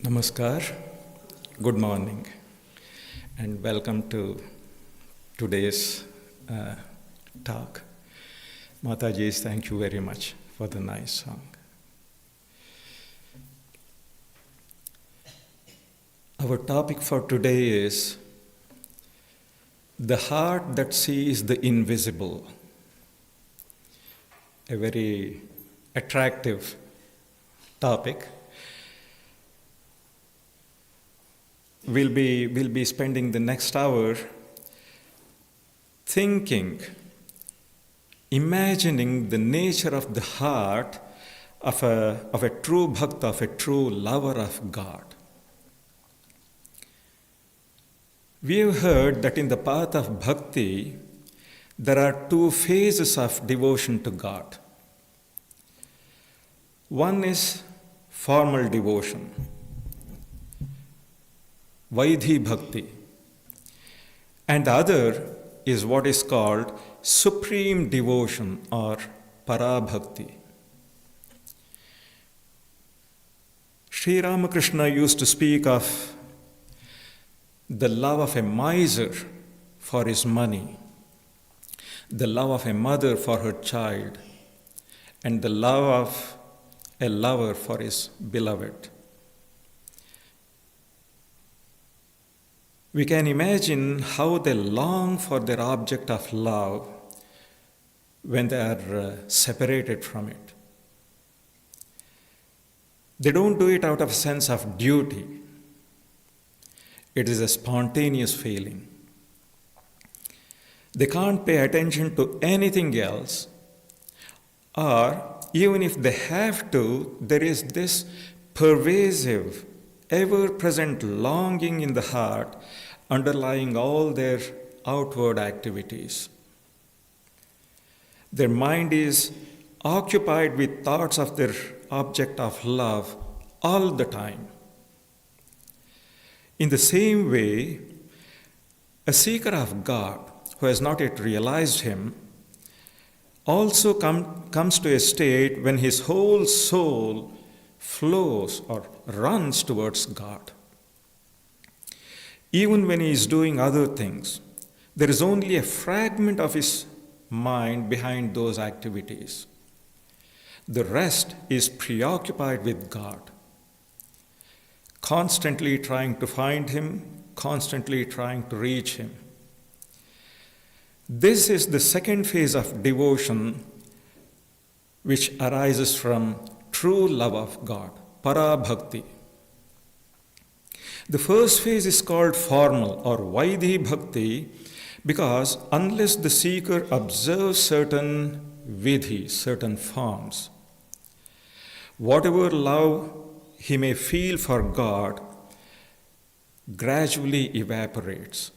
Namaskar, good morning, and welcome to today's talk. Mataji, thank you very much for the nice song. Our topic for today is the heart that sees the invisible. A very attractive topic. We'll be spending the next hour thinking, imagining the nature of the heart of a true bhakta, of a true lover of God. We have heard that in the path of bhakti, there are two phases of devotion to God. One is formal devotion, Vaidhi bhakti, and the other is what is called supreme devotion or Parā bhakti. Sri Ramakrishna used to speak of the love of a miser for his money, the love of a mother for her child, and the love of a lover for his beloved. We can imagine how they long for their object of love when they are separated from it. They don't do it out of a sense of duty. It is a spontaneous feeling. They can't pay attention to anything else, or even if they have to, there is this pervasive, ever-present longing in the heart underlying all their outward activities. Their mind is occupied with thoughts of their object of love all the time. In the same way, a seeker of God who has not yet realized Him also comes to a state when his whole soul flows or runs towards God. Even when he is doing other things, there is only a fragment of his mind behind those activities. The rest is preoccupied with God, constantly trying to find Him, constantly trying to reach Him. This is the second phase of devotion which arises from true love of God, Parā bhakti. The first phase is called formal or Vaidhi bhakti because unless the seeker observes certain Vidhi, certain forms, whatever love he may feel for God gradually evaporates,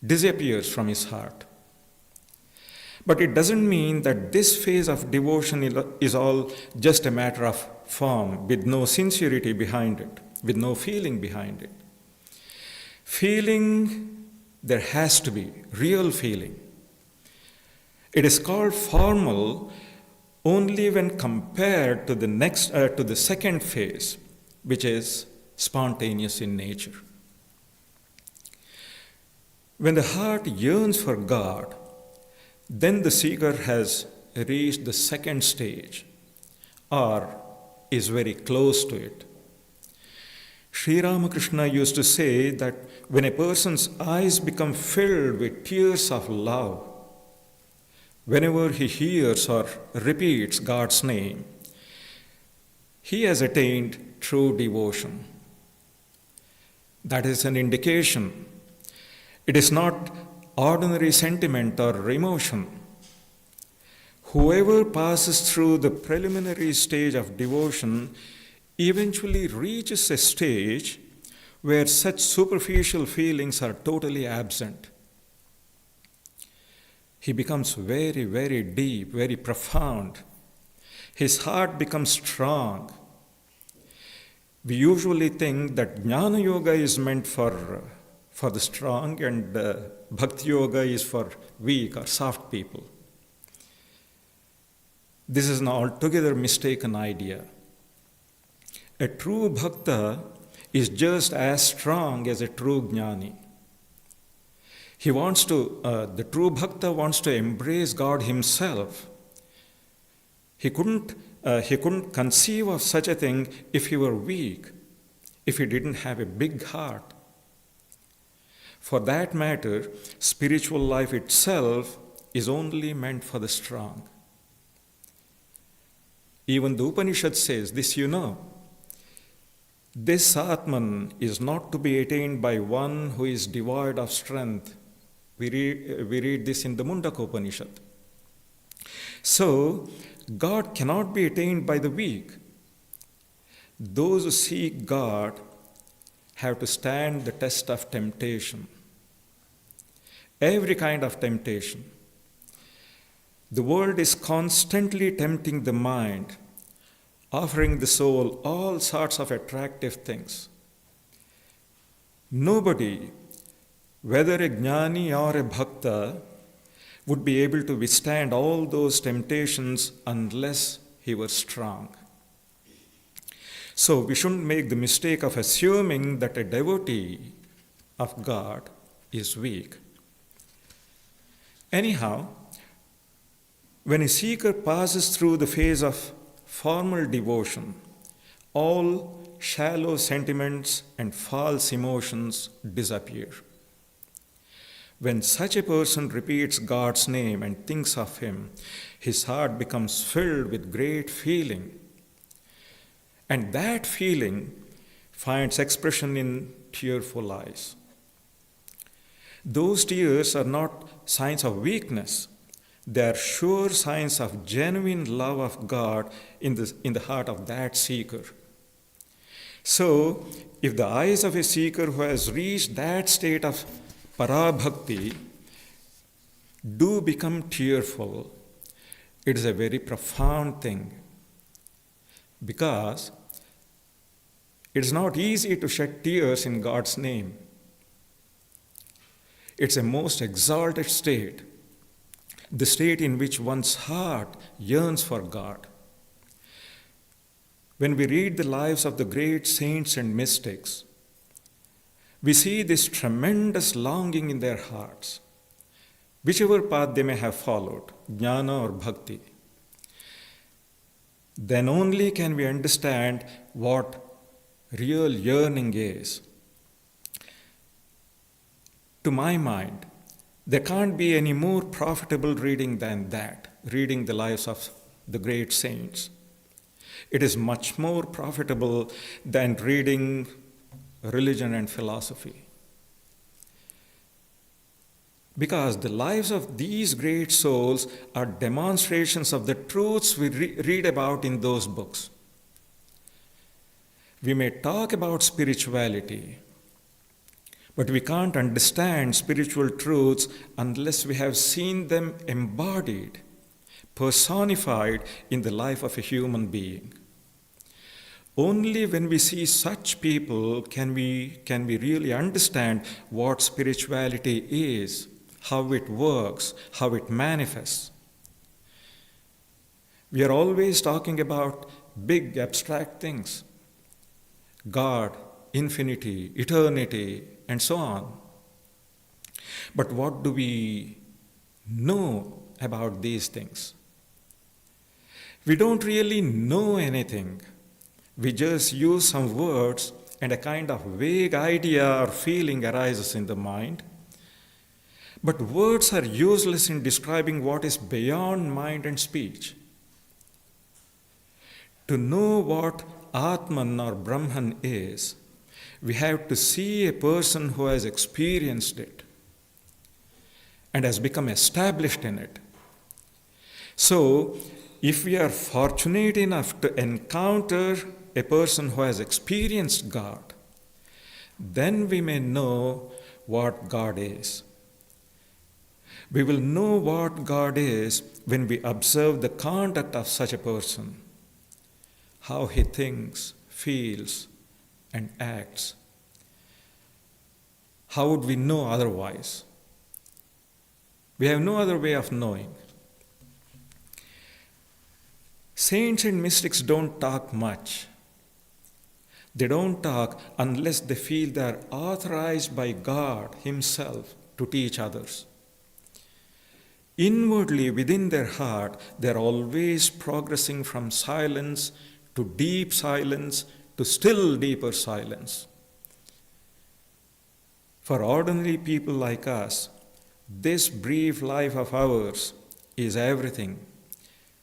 disappears from his heart. But it doesn't mean that this phase of devotion is all just a matter of form with no sincerity behind it, with no feeling behind it. Feeling, there has to be real feeling. It is called formal only when compared to the second phase, which is spontaneous in nature. When the heart yearns for God, then the seeker has reached the second stage or is very close to it. Sri Ramakrishna used to say that when a person's eyes become filled with tears of love, whenever he hears or repeats God's name, he has attained true devotion. That is an indication. It is not ordinary sentiment or emotion. Whoever passes through the preliminary stage of devotion eventually reaches a stage where such superficial feelings are totally absent. He becomes very, very deep, very profound. His heart becomes strong. We usually think that Jnana Yoga is meant for the strong and Bhakti Yoga is for weak or soft people. This is an altogether mistaken idea. A true bhakta is just as strong as a true jnani. The true bhakta wants to embrace God himself. He couldn't conceive of such a thing if he were weak, if he didn't have a big heart. For that matter, spiritual life itself is only meant for the strong. Even the Upanishad says this, This Atman is not to be attained by one who is devoid of strength. We read this in the Mundaka Upanishad. So, God cannot be attained by the weak. Those who seek God have to stand the test of temptation. Every kind of temptation. The world is constantly tempting the mind, offering the soul all sorts of attractive things. Nobody, whether a jnani or a bhakta, would be able to withstand all those temptations unless he were strong. So we shouldn't make the mistake of assuming that a devotee of God is weak. Anyhow, when a seeker passes through the phase of formal devotion, all shallow sentiments and false emotions disappear. When such a person repeats God's name and thinks of Him, his heart becomes filled with great feeling. And that feeling finds expression in tearful eyes. Those tears are not signs of weakness. They are sure signs of genuine love of God in the heart of that seeker. So, if the eyes of a seeker who has reached that state of Parā bhakti do become tearful, it is a very profound thing, because it is not easy to shed tears in God's name. It's a most exalted state, the state in which one's heart yearns for God. When we read the lives of the great saints and mystics, we see this tremendous longing in their hearts, whichever path they may have followed, jnana or bhakti. Then only can we understand what real yearning is. To my mind, there can't be any more profitable reading than that, reading the lives of the great saints. It is much more profitable than reading religion and philosophy. Because the lives of these great souls are demonstrations of the truths we read about in those books. We may talk about spirituality, but we can't understand spiritual truths unless we have seen them embodied, personified in the life of a human being. Only when we see such people can we really understand what spirituality is, how it works, how it manifests. We are always talking about big abstract things, God, infinity, eternity, and so on. But what do we know about these things? We don't really know anything. We just use some words and a kind of vague idea or feeling arises in the mind. But words are useless in describing what is beyond mind and speech. To know what Atman or Brahman is, we have to see a person who has experienced it and has become established in it. So, if we are fortunate enough to encounter a person who has experienced God, then we may know what God is. We will know what God is when we observe the conduct of such a person, how he thinks, feels, and acts. How would we know otherwise? We have no other way of knowing. Saints and mystics don't talk much. They don't talk unless they feel they are authorized by God Himself to teach others. Inwardly, within their heart, they are always progressing from silence to deep silence to still deeper silence. For ordinary people like us, this brief life of ours is everything.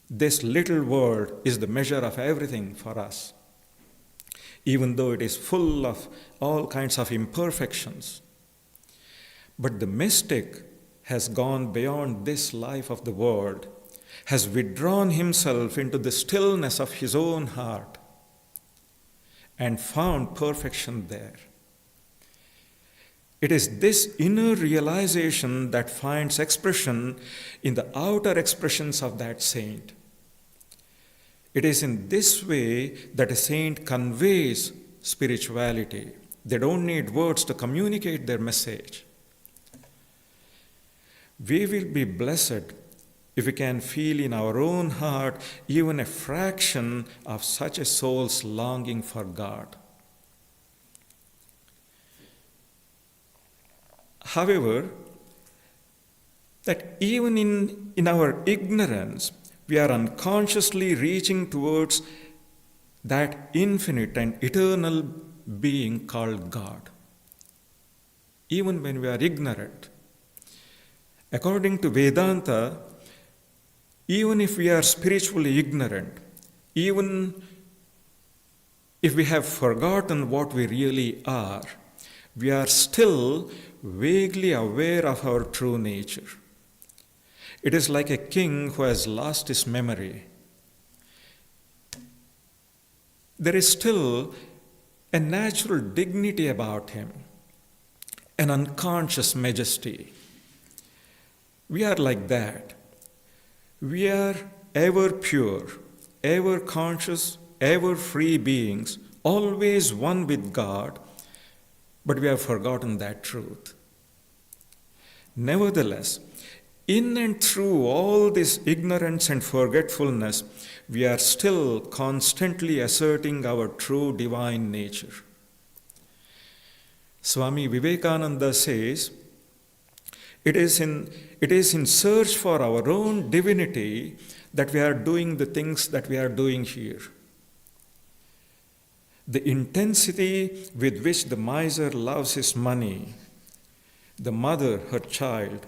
This little world is the measure of everything for us, even though it is full of all kinds of imperfections. But the mystic has gone beyond this life of the world, has withdrawn himself into the stillness of his own heart, and found perfection there. It is this inner realization that finds expression in the outer expressions of that saint. It is in this way that a saint conveys spirituality. They don't need words to communicate their message. We will be blessed if we can feel in our own heart even a fraction of such a soul's longing for God. However, that even in our ignorance, we are unconsciously reaching towards that infinite and eternal being called God. Even when we are ignorant. According to Vedanta, even if we are spiritually ignorant, even if we have forgotten what we really are, we are still vaguely aware of our true nature. It is like a king who has lost his memory. There is still a natural dignity about him, an unconscious majesty. We are like that. We are ever pure, ever conscious, ever free beings, always one with God, but we have forgotten that truth. Nevertheless, in and through all this ignorance and forgetfulness, we are still constantly asserting our true divine nature. Swami Vivekananda says, it is in search for our own divinity that we are doing the things that we are doing here. The intensity with which the miser loves his money, the mother her child,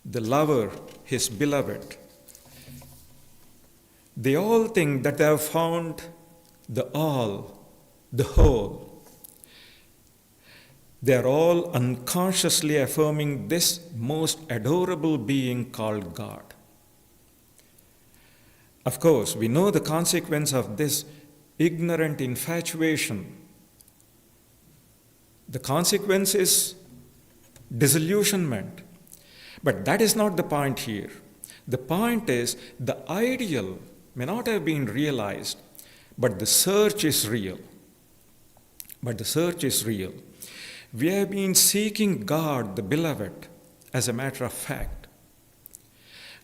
the lover his beloved, they all think that they have found the all, the whole. They are all unconsciously affirming this most adorable being called God. Of course, we know the consequence of this ignorant infatuation. The consequence is disillusionment. But that is not the point here. The point is the ideal may not have been realized, but the search is real. We have been seeking God, the beloved, as a matter of fact.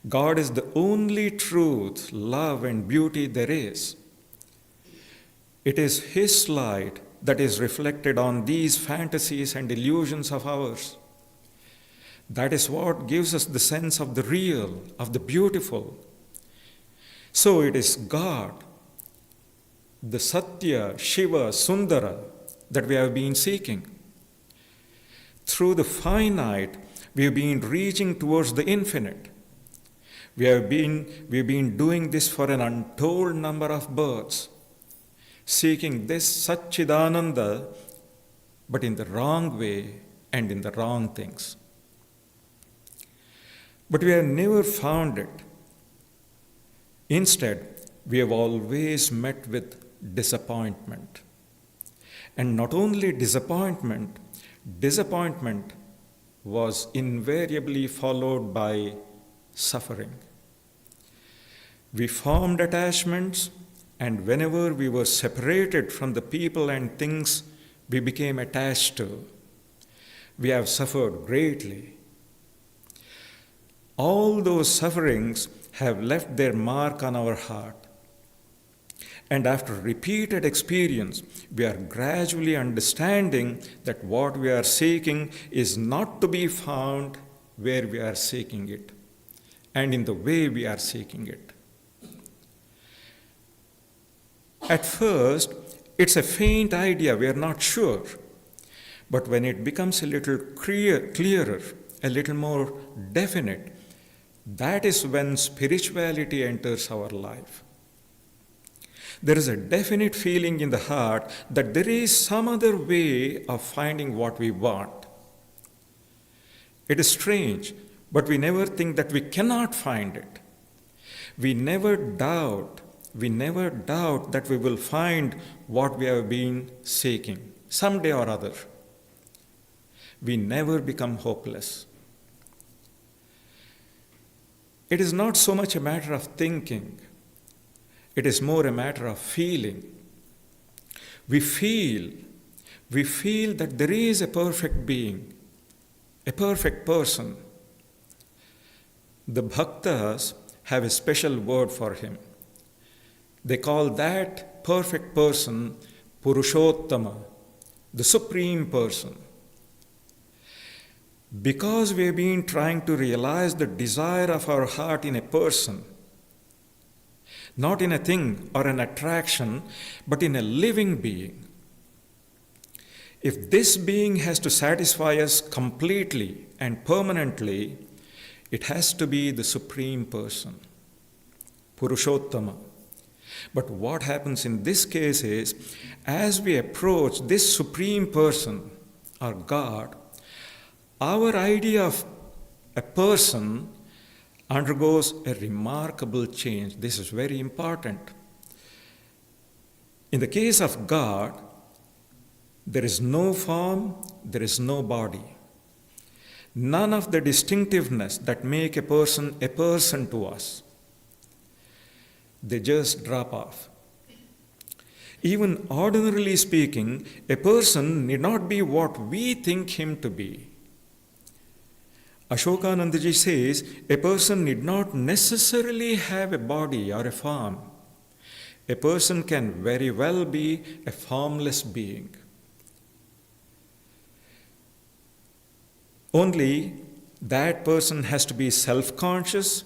God is the only truth, love, and beauty there is. It is His light that is reflected on these fantasies and illusions of ours. That is what gives us the sense of the real, of the beautiful. So it is God, the Satya, Shiva, Sundara, that we have been seeking. Through the finite, we have been reaching towards the infinite. We have been doing this for an untold number of births, seeking this Satchidananda, but in the wrong way and in the wrong things. But we have never found it. Instead, we have always met with disappointment. And not only disappointment was invariably followed by suffering. We formed attachments, and whenever we were separated from the people and things we became attached to, we have suffered greatly. All those sufferings have left their mark on our heart. And after repeated experience, we are gradually understanding that what we are seeking is not to be found where we are seeking it and in the way we are seeking it. At first, it's a faint idea, we are not sure. But when it becomes a little clearer, a little more definite, that is when spirituality enters our life. There is a definite feeling in the heart that there is some other way of finding what we want. It is strange, but we never think that we cannot find it. We never doubt that we will find what we have been seeking someday or other. We never become hopeless. It is not so much a matter of thinking. It is more a matter of feeling. We feel that there is a perfect being, a perfect person. The bhaktas have a special word for him. They call that perfect person Purushottama, the supreme person. Because we have been trying to realize the desire of our heart in a person, not in a thing or an attraction, but in a living being. If this being has to satisfy us completely and permanently, it has to be the supreme person, Purushottama. But what happens in this case is, as we approach this supreme person, or God, our idea of a person undergoes a remarkable change. This is very important. In the case of God, there is no form, there is no body. None of the distinctiveness that make a person to us. They just drop off. Even ordinarily speaking, a person need not be what we think him to be. Ashokanandaji says, a person need not necessarily have a body or a form. A person can very well be a formless being. Only that person has to be self-conscious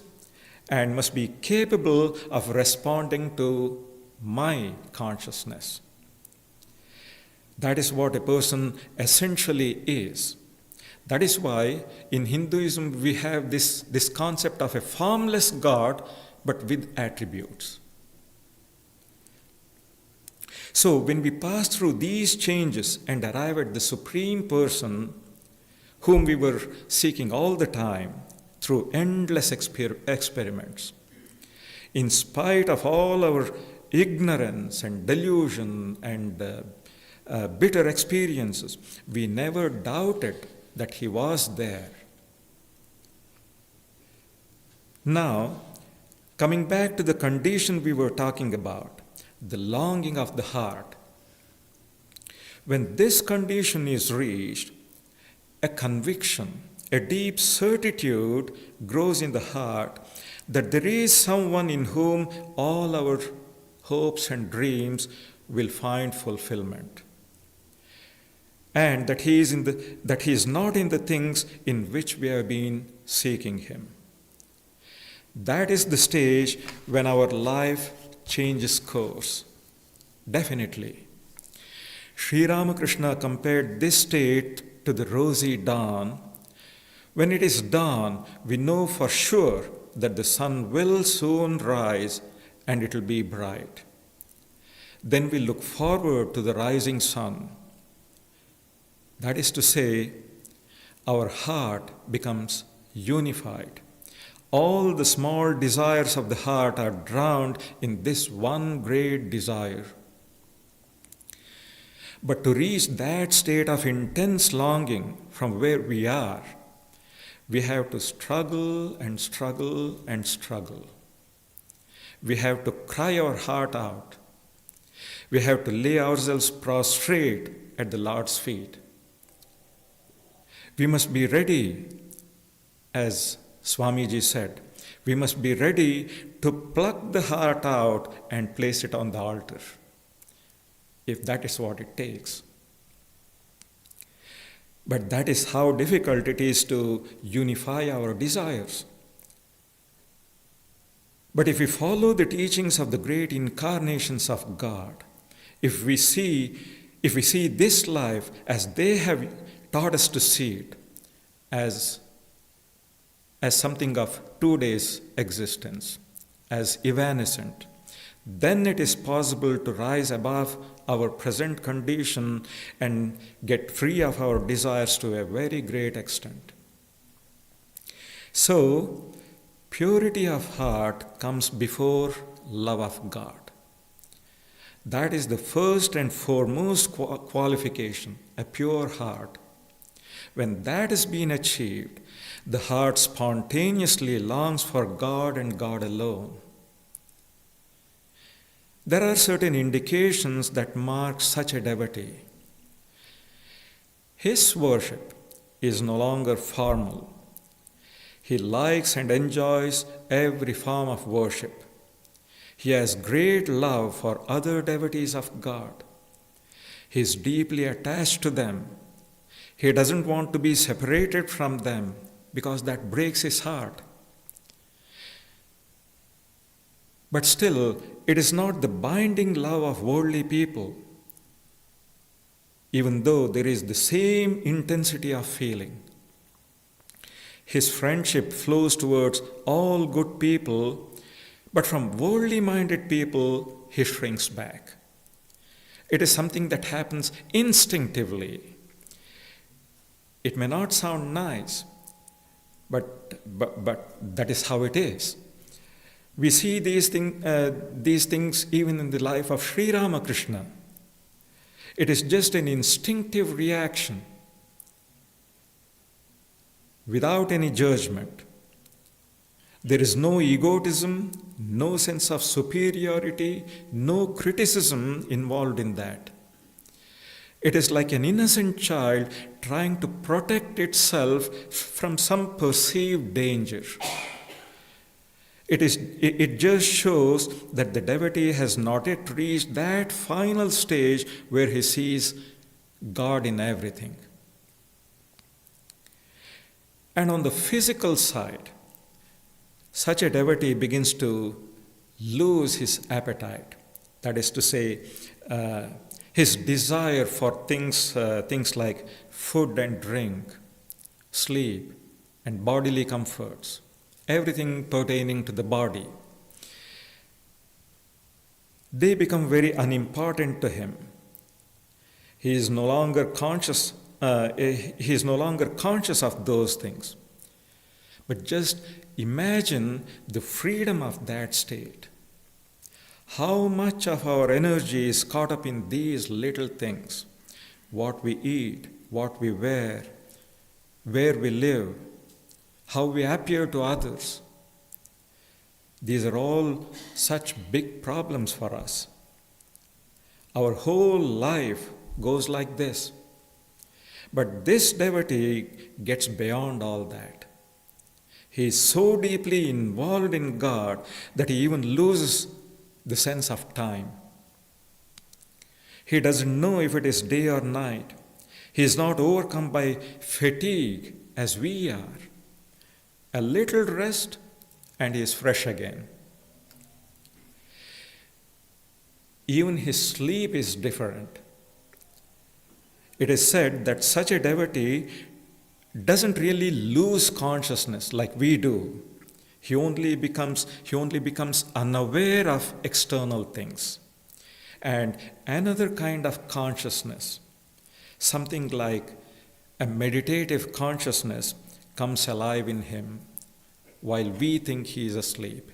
and must be capable of responding to my consciousness. That is what a person essentially is. That is why in Hinduism we have this concept of a formless God but with attributes. So when we pass through these changes and arrive at the supreme person whom we were seeking all the time through endless experiments, in spite of all our ignorance and delusion and bitter experiences, we never doubted that he was there. Now, coming back to the condition we were talking about, the longing of the heart. When this condition is reached, a conviction, a deep certitude grows in the heart that there is someone in whom all our hopes and dreams will find fulfillment. And that he is not in the things in which we have been seeking him. That is the stage when our life changes course. Definitely. Sri Ramakrishna compared this state to the rosy dawn. When it is dawn, we know for sure that the sun will soon rise and it will be bright. Then we look forward to the rising sun. That is to say, our heart becomes unified. All the small desires of the heart are drowned in this one great desire. But to reach that state of intense longing from where we are, we have to struggle and struggle and struggle. We have to cry our heart out. We have to lay ourselves prostrate at the Lord's feet. We must be ready, as Swamiji said, We must be ready to pluck the heart out and place it on the altar, if that is what it takes. But that is how difficult it is to unify our desires. But if we follow the teachings of the great incarnations of God, if we see this life as they have taught us to see it, as something of 2 days existence, as evanescent, then it is possible to rise above our present condition and get free of our desires to a very great extent. So, purity of heart comes before love of God. That is the first and foremost qualification, a pure heart. When that has been achieved, the heart spontaneously longs for God and God alone. There are certain indications that mark such a devotee. His worship is no longer formal. He likes and enjoys every form of worship. He has great love for other devotees of God. He is deeply attached to them. He doesn't want to be separated from them because that breaks his heart. But still, it is not the binding love of worldly people, even though there is the same intensity of feeling. His friendship flows towards all good people, but from worldly minded people, he shrinks back. It is something that happens instinctively. It may not sound nice, but that is how it is. We see these things even in the life of Sri Ramakrishna. It is just an instinctive reaction without any judgment. There is no egotism, no sense of superiority, no criticism involved in that. It is like an innocent child trying to protect itself from some perceived danger. It just shows that the devotee has not yet reached that final stage where he sees God in everything. And on the physical side, such a devotee begins to lose his appetite. That is to say, his desire for things like food and drink, sleep, and bodily comforts. Everything pertaining to the body. They become very unimportant to him. He is no longer conscious. He is no longer conscious of those things. But just imagine the freedom of that state. How much of our energy is caught up in these little things? What we eat, what we wear, where we live, how we appear to others. These are all such big problems for us. Our whole life goes like this. But this devotee gets beyond all that. He is so deeply involved in God that he even loses the sense of time. He doesn't know if it is day or night. He is not overcome by fatigue as we are. A little rest and he is fresh again. Even his sleep is different. It is said that such a devotee doesn't really lose consciousness like we do. He only becomes unaware of external things. And another kind of consciousness, something like a meditative consciousness, comes alive in him while we think he is asleep.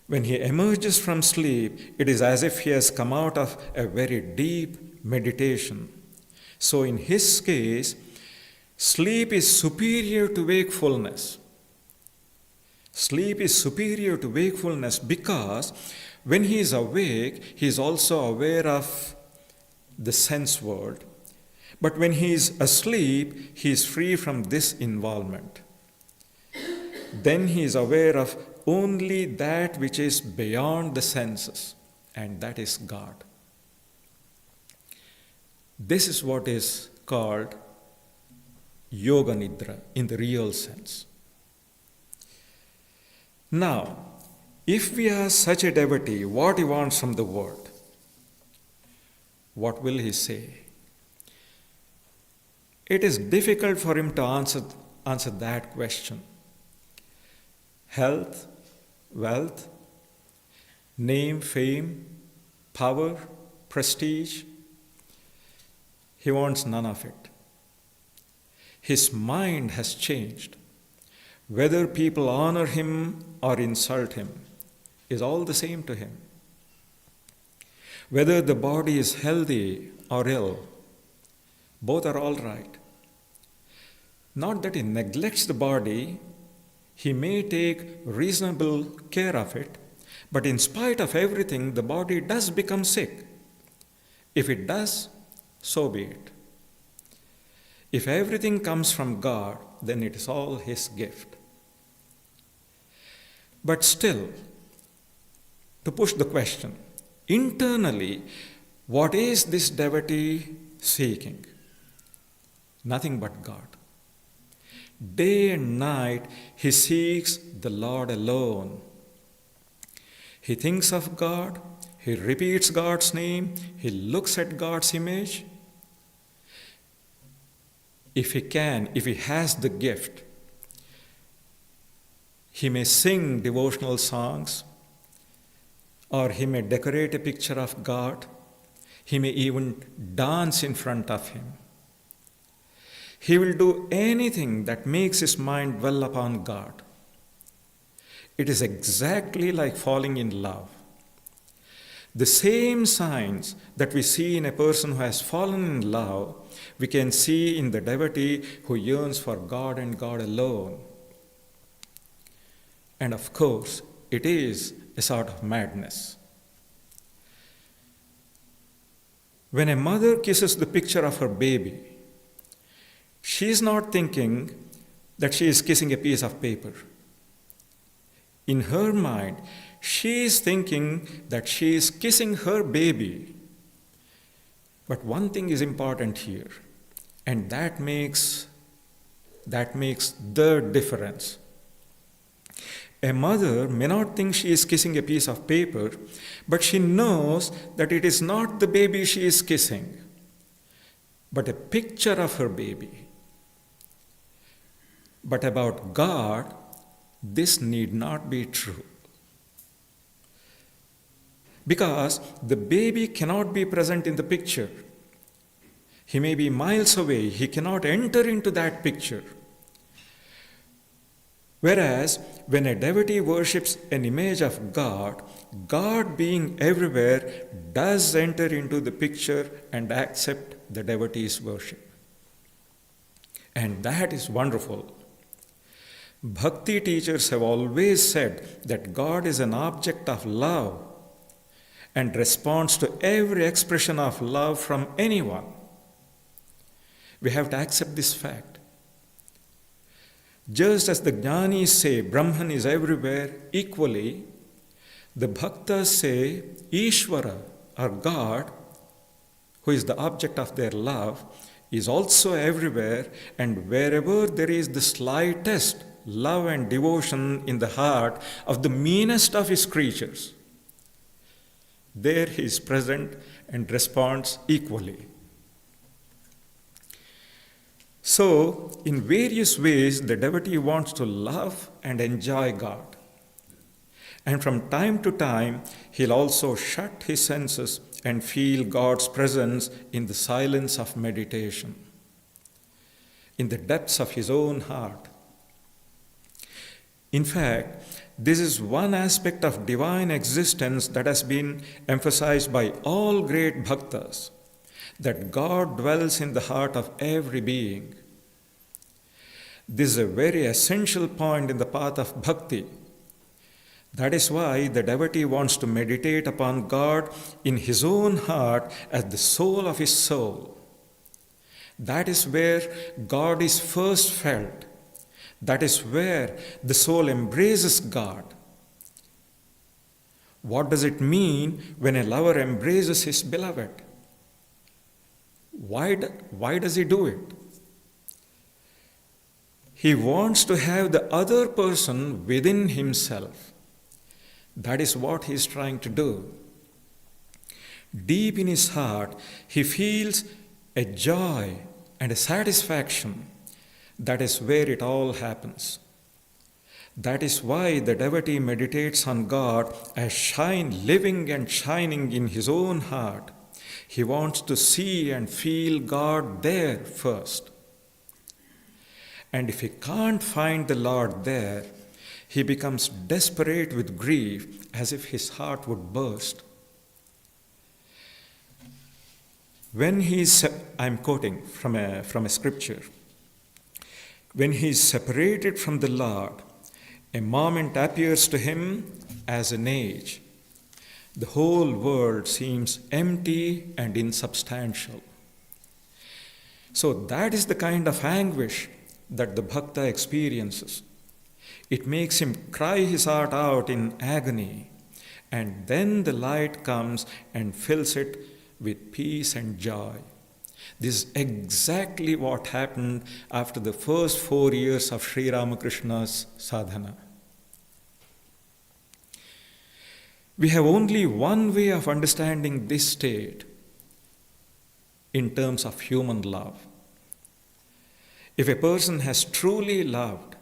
When he emerges from sleep, it is as if he has come out of a very deep meditation. So in his case, sleep is superior to wakefulness. Sleep is superior to wakefulness because when he is awake, he is also aware of the sense world. But when he is asleep, he is free from this involvement. then he is aware of only that which is beyond the senses, and that is God. This is what is called Yoga Nidra in the real sense. Now, if we ask such a devotee what he wants from the world, what will he say? It is difficult for him to answer that question. Health, wealth, name, fame, power, prestige. He wants none of it. His mind has changed. Whether people honor him or insult him is all the same to him. Whether the body is healthy or ill, both are all right. Not that he neglects the body, he may take reasonable care of it, but in spite of everything, the body does become sick. If it does, so be it. If everything comes from God, then it is all His gift. But still, to push the question, internally, what is this devotee seeking? Nothing but God. Day and night, he seeks the Lord alone. He thinks of God, he repeats God's name, he looks at God's image. If he has the gift, he may sing devotional songs, or he may decorate a picture of God. He may even dance in front of Him. He will do anything that makes his mind dwell upon God. It is exactly like falling in love. The same signs that we see in a person who has fallen in love, we can see in the devotee who yearns for God and God alone. And of course, it is a sort of madness. When a mother kisses the picture of her baby, she is not thinking that she is kissing a piece of paper. In her mind, she is thinking that she is kissing her baby. But one thing is important here, and that makes the difference. A mother may not think she is kissing a piece of paper, but she knows that it is not the baby she is kissing, but a picture of her baby. But about God, this need not be true. Because the baby cannot be present in the picture. He may be miles away, he cannot enter into that picture. Whereas, when a devotee worships an image of God, God being everywhere does enter into the picture and accept the devotee's worship. And that is wonderful. Bhakti teachers have always said that God is an object of love and responds to every expression of love from anyone. We have to accept this fact. Just as the Jnanis say Brahman is everywhere equally, the Bhaktas say Ishvara, or God, who is the object of their love, is also everywhere, and wherever there is the slightest love and devotion in the heart of the meanest of His creatures, there He is present and responds equally. So, in various ways, the devotee wants to love and enjoy God. And from time to time, he'll also shut his senses and feel God's presence in the silence of meditation, in the depths of his own heart. In fact, this is one aspect of divine existence that has been emphasized by all great bhaktas, that God dwells in the heart of every being. This is a very essential point in the path of bhakti. That is why the devotee wants to meditate upon God in his own heart as the soul of his soul. That is where God is first felt. That is where the soul embraces God. What does it mean when a lover embraces his beloved? Why does he do it? He wants to have the other person within himself. That is what he is trying to do. Deep in his heart, he feels a joy and a satisfaction. That is where it all happens. That is why the devotee meditates on God as living and shining in his own heart. He wants to see and feel God there first. And if he can't find the Lord there, he becomes desperate with grief, as if his heart would burst. When I'm quoting from a scripture. When he is separated from the Lord, a moment appears to him as an age. The whole world seems empty and insubstantial. So that is the kind of anguish that the bhakta experiences. It makes him cry his heart out in agony, and then the light comes and fills it with peace and joy. This is exactly what happened after the first 4 years of Sri Ramakrishna's sadhana. We have only one way of understanding this state in terms of human love. If a person has truly loved,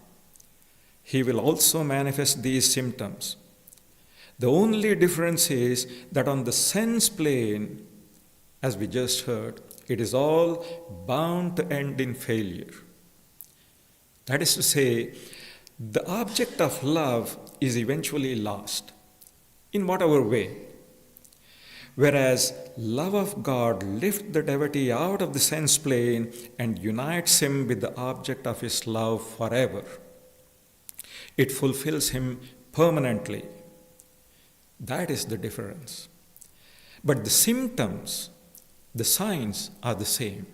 he will also manifest these symptoms. The only difference is that on the sense plane, as we just heard, it is all bound to end in failure. That is to say, the object of love is eventually lost, in whatever way. Whereas love of God lifts the devotee out of the sense plane and unites him with the object of his love forever. It fulfills him permanently. That is the difference. But the symptoms, the signs are the same.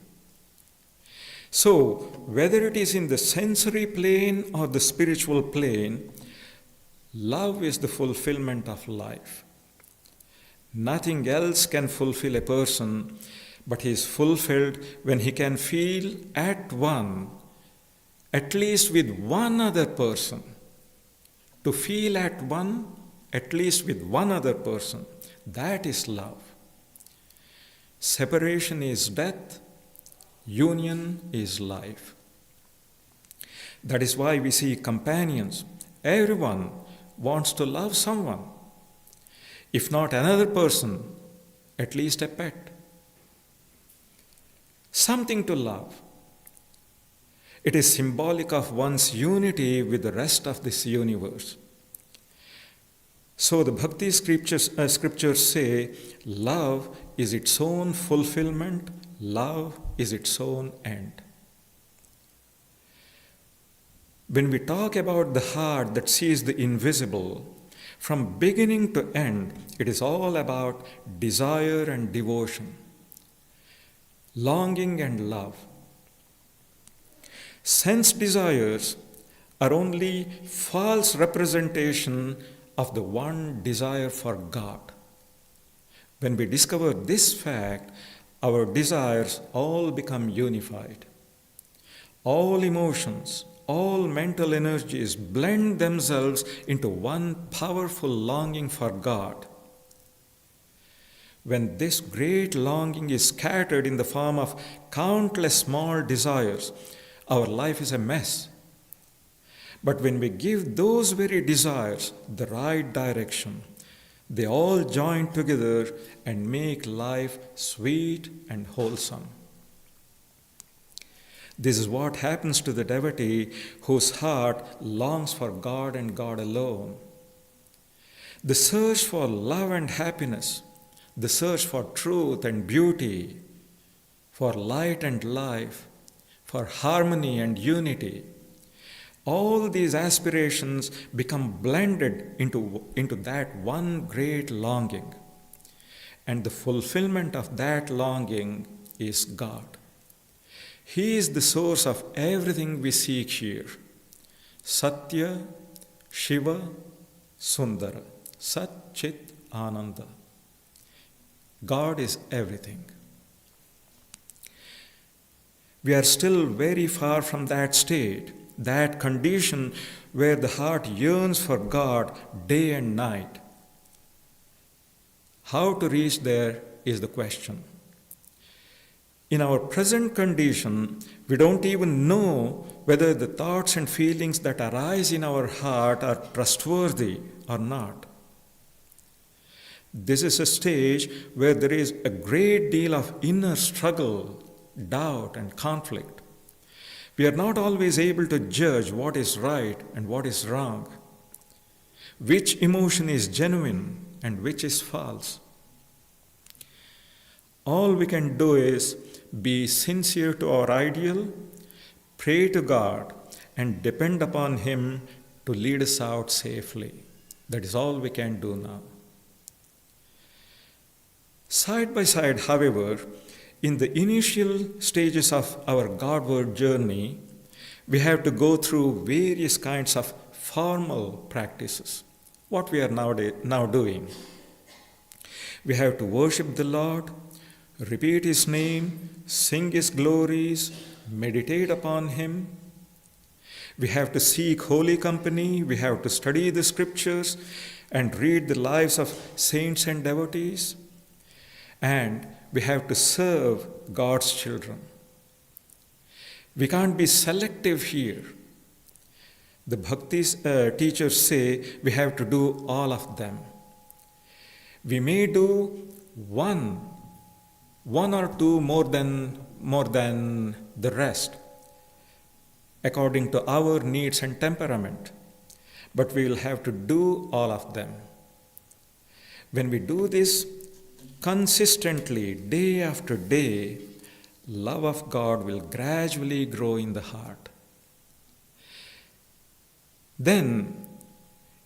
So, whether it is in the sensory plane or the spiritual plane, love is the fulfillment of life. Nothing else can fulfill a person, but he is fulfilled when he can feel at one, at least with one other person. To feel at one, at least with one other person, that is love. Separation is death, union is life. That is why we see companions. Everyone wants to love someone. If not another person, at least a pet. Something to love. It is symbolic of one's unity with the rest of this universe. So the bhakti scriptures say, love is its own fulfillment, love is its own end. When we talk about the heart that sees the invisible, from beginning to end, it is all about desire and devotion, longing and love. Sense desires are only false representation of the one desire for God. When we discover this fact, our desires all become unified. All emotions, all mental energies blend themselves into one powerful longing for God. When this great longing is scattered in the form of countless small desires, our life is a mess. But when we give those very desires the right direction, they all join together and make life sweet and wholesome. This is what happens to the devotee whose heart longs for God and God alone. The search for love and happiness, the search for truth and beauty, for light and life, for harmony and unity, all these aspirations become blended into that one great longing. And the fulfillment of that longing is God. He is the source of everything we seek here. Satya, Shiva, Sundara. Sat, Chit, Ananda. God is everything. We are still very far from that state, that condition where the heart yearns for God day and night. How to reach there is the question. In our present condition, we don't even know whether the thoughts and feelings that arise in our heart are trustworthy or not. This is a stage where there is a great deal of inner struggle, doubt, and conflict. We are not always able to judge what is right and what is wrong, which emotion is genuine and which is false. All we can do is be sincere to our ideal, pray to God, and depend upon Him to lead us out safely. That is all we can do now. Side by side, however, in the initial stages of our Godward journey, we have to go through various kinds of formal practices, what we are now doing. We have to worship the Lord, repeat His name, sing His glories, meditate upon Him. We have to seek holy company, we have to study the scriptures and read the lives of saints and devotees. And we have to serve God's children. We can't be selective here. The bhakti teachers say we have to do all of them. We may do one or two more than the rest, according to our needs and temperament, but we will have to do all of them. When we do this consistently, day after day, love of God will gradually grow in the heart. Then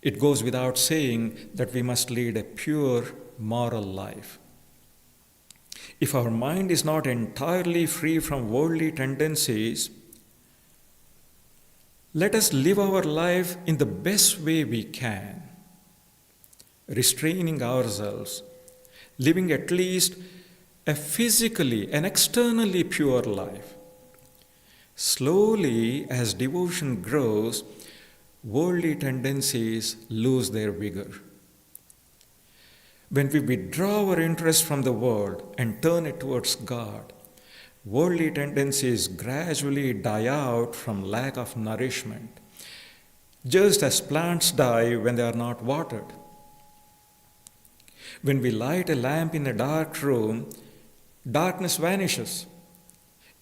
it goes without saying that we must lead a pure moral life. If our mind is not entirely free from worldly tendencies, let us live our life in the best way we can, restraining ourselves, living at least a physically and externally pure life. Slowly, as devotion grows, worldly tendencies lose their vigor. When we withdraw our interest from the world and turn it towards God, worldly tendencies gradually die out from lack of nourishment, just as plants die when they are not watered. When we light a lamp in a dark room, darkness vanishes.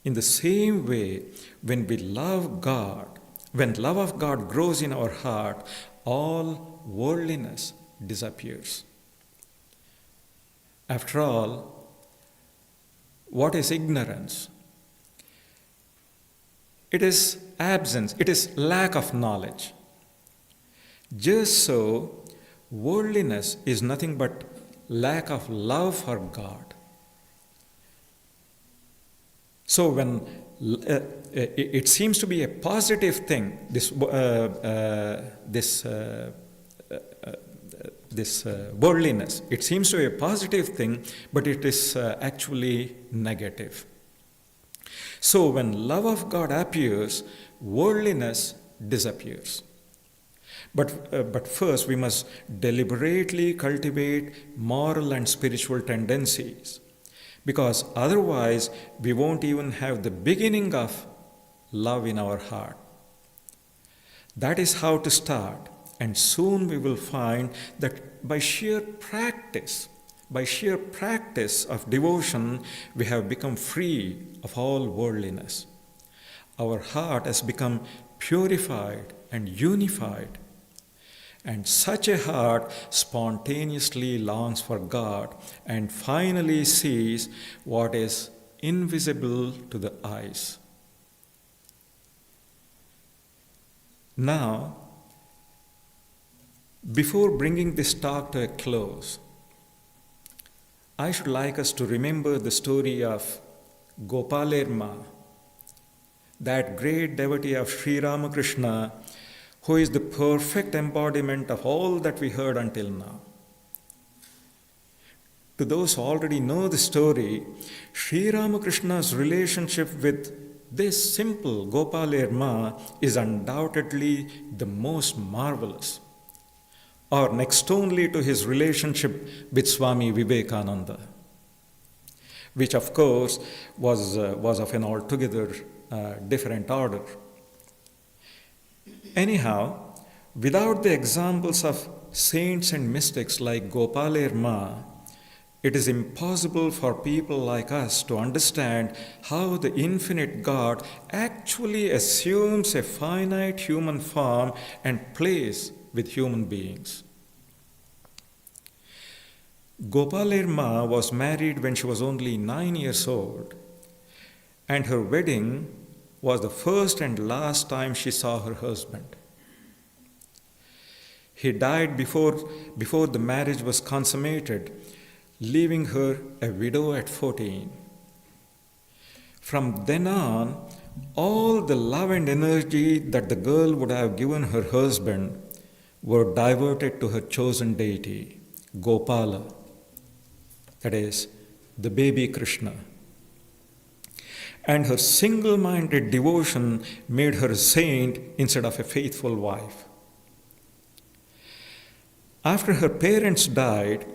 In the same way, when love of God grows in our heart, all worldliness disappears. After all, what is ignorance? It is absence, it is lack of knowledge. Just so, worldliness is nothing but lack of love for God. So when it seems to be a positive thing, this worldliness, it seems to be a positive thing, but it is actually negative. So when love of God appears, worldliness disappears. But first we must deliberately cultivate moral and spiritual tendencies, because otherwise we won't even have the beginning of love in our heart. That is how to start, and soon we will find that by sheer practice of devotion, we have become free of all worldliness. Our heart has become purified and unified. And such a heart spontaneously longs for God and finally sees what is invisible to the eyes. Now, before bringing this talk to a close, I should like us to remember the story of Gopālā, that great devotee of Sri Ramakrishna, who is the perfect embodiment of all that we heard until now. To those who already know the story, Sri Ramakrishna's relationship with this simple Gopālā is undoubtedly the most marvelous, or next only to his relationship with Swami Vivekananda, which of course was of an altogether different order. Anyhow, without the examples of saints and mystics like Gopālā, it is impossible for people like us to understand how the infinite God actually assumes a finite human form and plays with human beings. Gopālā was married when she was only 9 years old, and her wedding was the first and last time she saw her husband. He died before the marriage was consummated, leaving her a widow at 14. From then on, all the love and energy that the girl would have given her husband were diverted to her chosen deity, Gopālā, that is, the baby Krishna. And her single-minded devotion made her a saint instead of a faithful wife. After her parents died,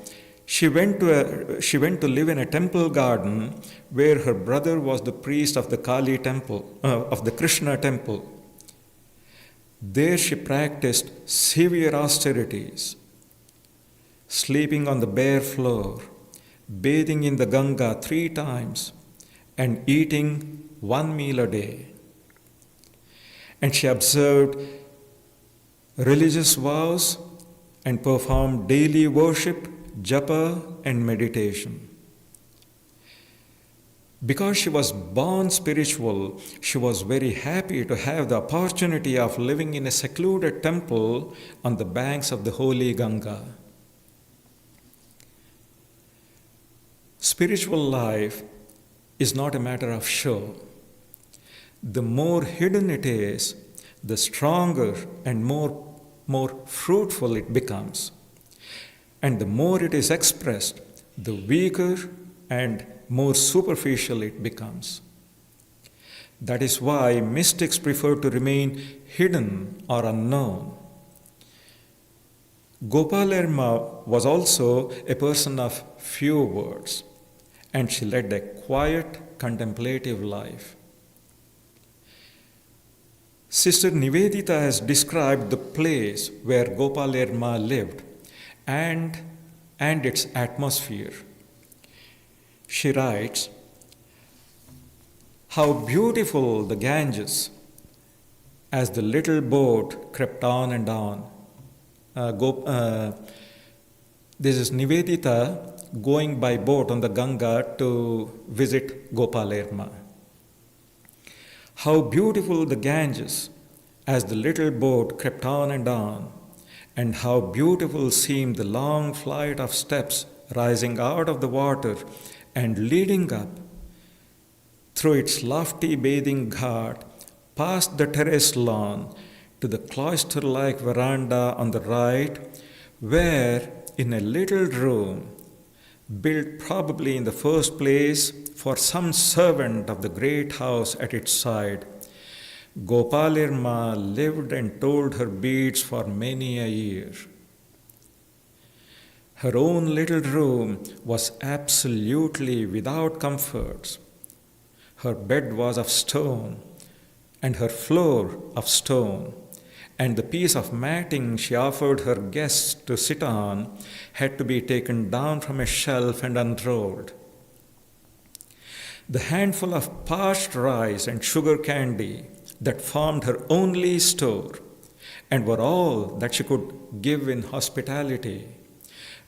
she went to live in a temple garden where her brother was the priest of the Kali temple, of the Krishna temple. There she practiced severe austerities, sleeping on the bare floor, bathing in the Ganga 3 times, and eating 1 meal a day. And she observed religious vows and performed daily worship, japa, and meditation. Because she was born spiritual, she was very happy to have the opportunity of living in a secluded temple on the banks of the holy Ganga. Spiritual life is not a matter of show. The more hidden it is, the stronger and more fruitful it becomes. And the more it is expressed, the weaker and more superficial it becomes. That is why mystics prefer to remain hidden or unknown. Gopālā was also a person of few words, and she led a quiet, contemplative life. Sister Nivedita has described the place where Gopālā lived and its atmosphere. She writes, "How beautiful the Ganges as the little boat crept on and on." This is Nivedita going by boat on the Ganga to visit Gopālā. How beautiful the Ganges as the little boat crept on, and how beautiful seemed the long flight of steps rising out of the water and leading up through its lofty bathing ghat, past the terraced lawn, to the cloister-like veranda on the right, where, in a little room, built probably in the first place for some servant of the great house at its side, Gopālā lived and told her beads for many a year. Her own little room was absolutely without comforts. Her bed was of stone, and her floor of stone, and the piece of matting she offered her guests to sit on had to be taken down from a shelf and unrolled. The handful of parched rice and sugar candy that formed her only store, and were all that she could give in hospitality,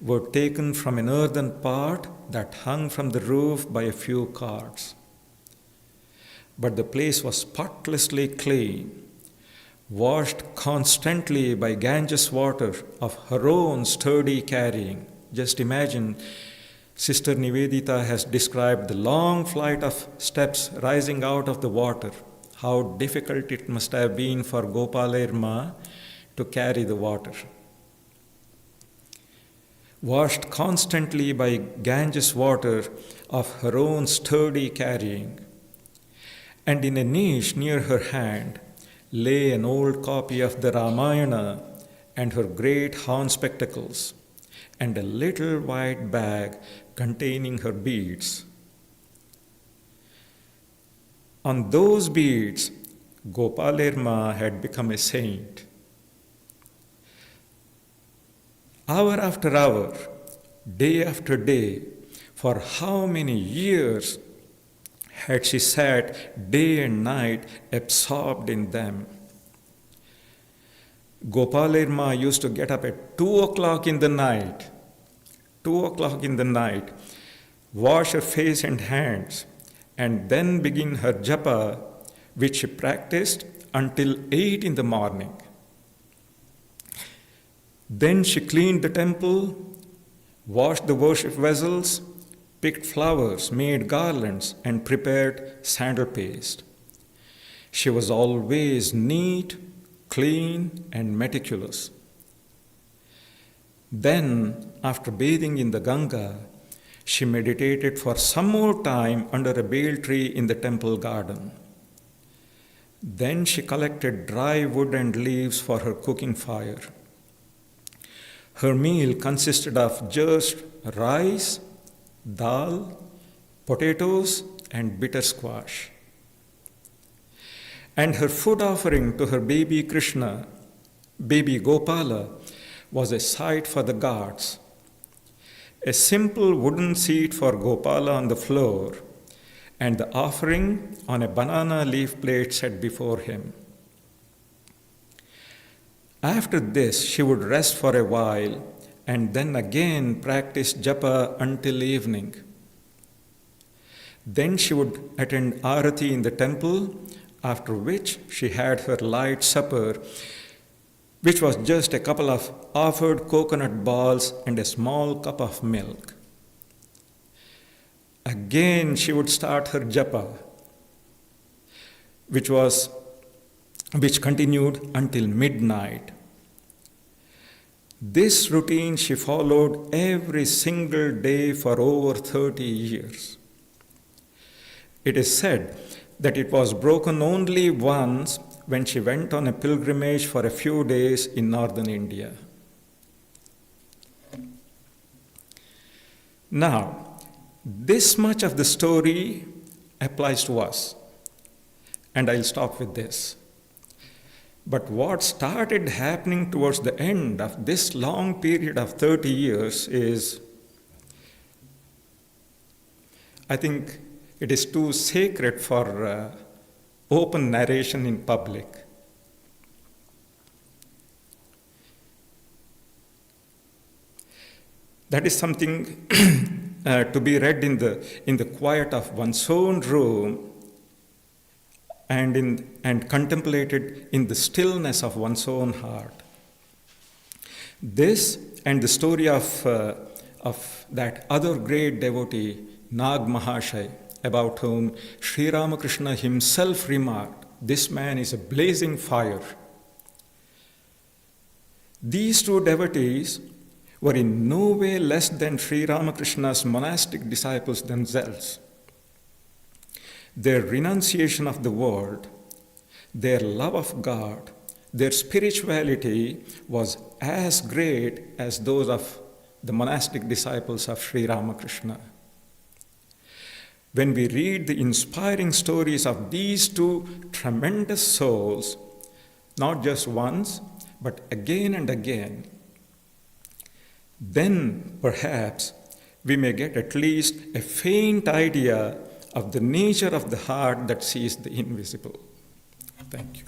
were taken from an earthen pot that hung from the roof by a few cords. But the place was spotlessly clean, washed constantly by Ganges water of her own sturdy carrying. Just imagine, Sister Nivedita has described the long flight of steps rising out of the water. How difficult it must have been for Gopālā to carry the water. Washed constantly by Ganges water of her own sturdy carrying, and in a niche near her hand lay an old copy of the Ramayana and her great horn spectacles, and a little white bag containing her beads. On those beads, Gopālā had become a saint. Hour after hour, day after day, for how many years had she sat day and night absorbed in them? Gopālā used to get up at 2 o'clock in the night, wash her face and hands, and then begin her japa, which she practiced until 8 in the morning. Then she cleaned the temple, washed the worship vessels, picked flowers, made garlands, and prepared sandal paste. She was always neat, clean, and meticulous. Then, after bathing in the Ganga, she meditated for some more time under a bale tree in the temple garden. Then she collected dry wood and leaves for her cooking fire. Her meal consisted of just rice, dal, potatoes, and bitter squash. And her food offering to her baby Krishna, baby Gopālā, was a sight for the gods. A simple wooden seat for Gopālā on the floor, and the offering on a banana leaf plate set before him. After this, she would rest for a while and then again practice japa until evening. Then she would attend arati in the temple, after which she had her light supper, which was just a couple of offered coconut balls and a small cup of milk. Again, she would start her japa, which continued until midnight. This routine she followed every single day for over 30 years. It is said that it was broken only once when she went on a pilgrimage for a few days in northern India. Now, this much of the story applies to us, and I'll stop with this. But what started happening towards the end of this long period of 30 years is, I think it is too sacred for open narration in public. That is something to be read in the quiet of one's own room and contemplated in the stillness of one's own heart. This and the story of that other great devotee, Nag Mahashay, about whom Sri Ramakrishna himself remarked, "This man is a blazing fire." These two devotees were in no way less than Sri Ramakrishna's monastic disciples themselves. Their renunciation of the world, their love of God, their spirituality was as great as those of the monastic disciples of Sri Ramakrishna. When we read the inspiring stories of these two tremendous souls, not just once, but again and again, then perhaps we may get at least a faint idea of the nature of the heart that sees the invisible. Thank you.